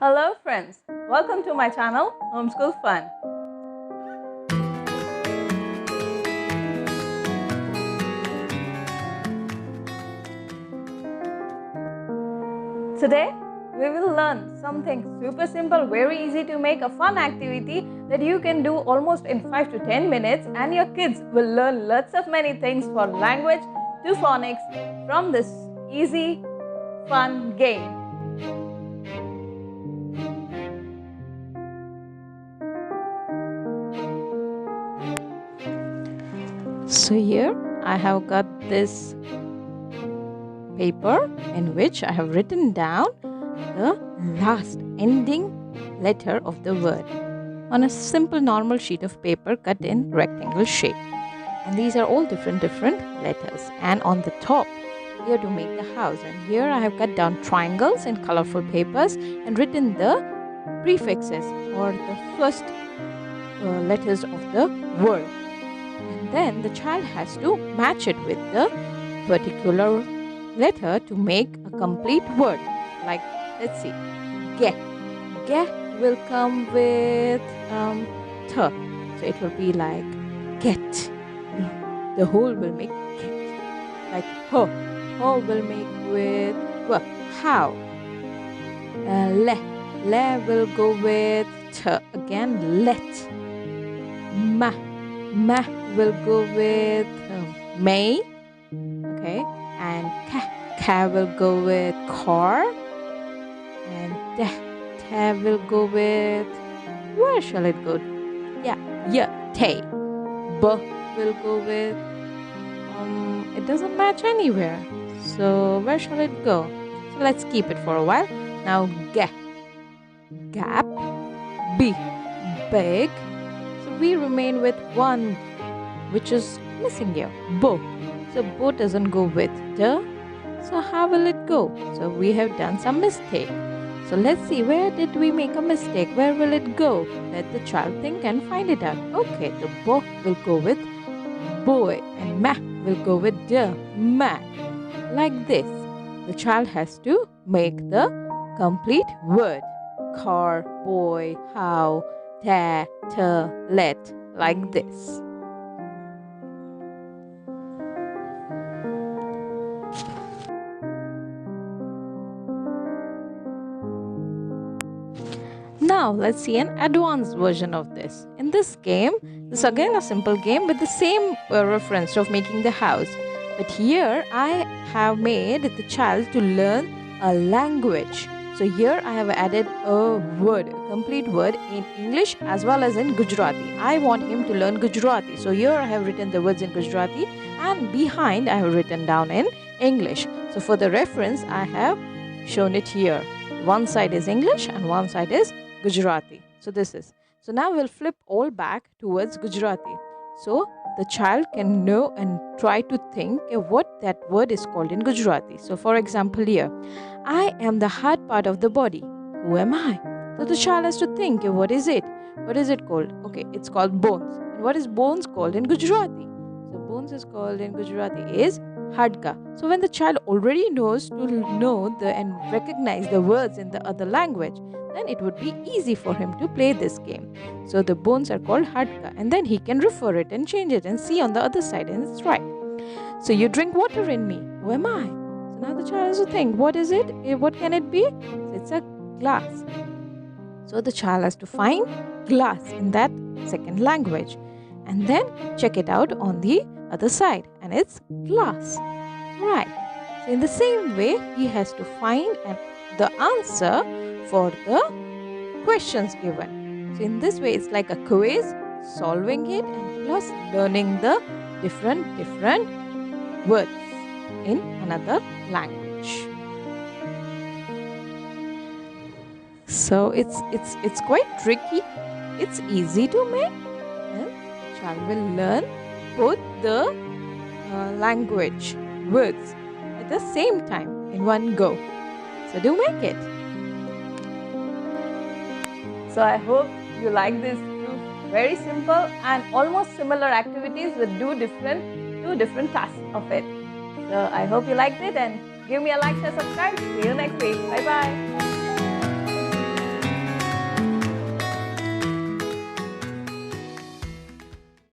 Hello friends, welcome to my channel Homeschool Fun. Today we will learn something super simple, very easy to make, a fun activity that you can do almost in 5 to 10 minutes, and your kids will learn lots of many things for language to phonics from this easy fun game. So here I have got this paper in which I have written down the last ending letter of the word on a simple normal sheet of paper cut in rectangle shape. And these are all different letters. And on the top, here to make the house. And here I have cut down triangles in colorful papers and written the prefixes or the first letters of the word. And then the child has to match it with the particular letter to make a complete word. Like, let's see, ge. Ge will come with t. So it will be like get. The whole will make get. Like ho. Ho will make with w. How. Le. Le will go with t. Again, let. Ma. Ma will go with may. Okay. And ka will go with car. And te will go with, where shall it go? Yeah, te. B will go with, it doesn't match anywhere. So where shall it go? So let's keep it for a while. Now ga, gap. B, big. So we remain with one, which is missing here. Bo. So bo doesn't go with the. So how will it go? So we have done some mistake. So let's see, where did we make a mistake? Where will it go? Let the child think and find it out. Okay, the bo will go with boy and ma will go with the man. Like this. The child has to make the complete word. Car, boy, how, ta, let. Like this. Now let's see an advanced version of this. In this game, this is again a simple game with the same reference of making the house. But here I have made the child to learn a language. So here I have added a word, a complete word in English as well as in Gujarati. I want him to learn Gujarati. So here I have written the words in Gujarati and behind I have written down in English. So for the reference, I have shown it here. One side is English and one side is Gujarati. So this is. So now we'll flip all back towards Gujarati. So the child can know and try to think what that word is called in Gujarati. So for example here, I am the hard part of the body. Who am I? So the child has to think, what is it? What is it called? Okay, it's called bones. And what is bones called in Gujarati? So bones is called in Gujarati is hadka. So when the child already knows to know and recognize the words in the other language, then it would be easy for him to play this game. So the bones are called hadka, and then he can refer it and change it and see on the other side, and it's right. So you drink water in me. Who am I? So now the child has to think, what is it? What can it be? So it's a glass. So the child has to find glass in that second language and then check it out on the other side, and it's glass. Right. So in the same way, he has to find the answer for the questions given. So in this way, it's like a quiz, solving it and plus learning the different words in another language. So it's quite tricky. It's easy to make, and the child will learn both the language words at the same time in one go. So do make it. So I hope you like these two very simple and almost similar activities with two different tasks of it. So I hope you liked it, and give me a like, share, subscribe. See you next week. Bye bye.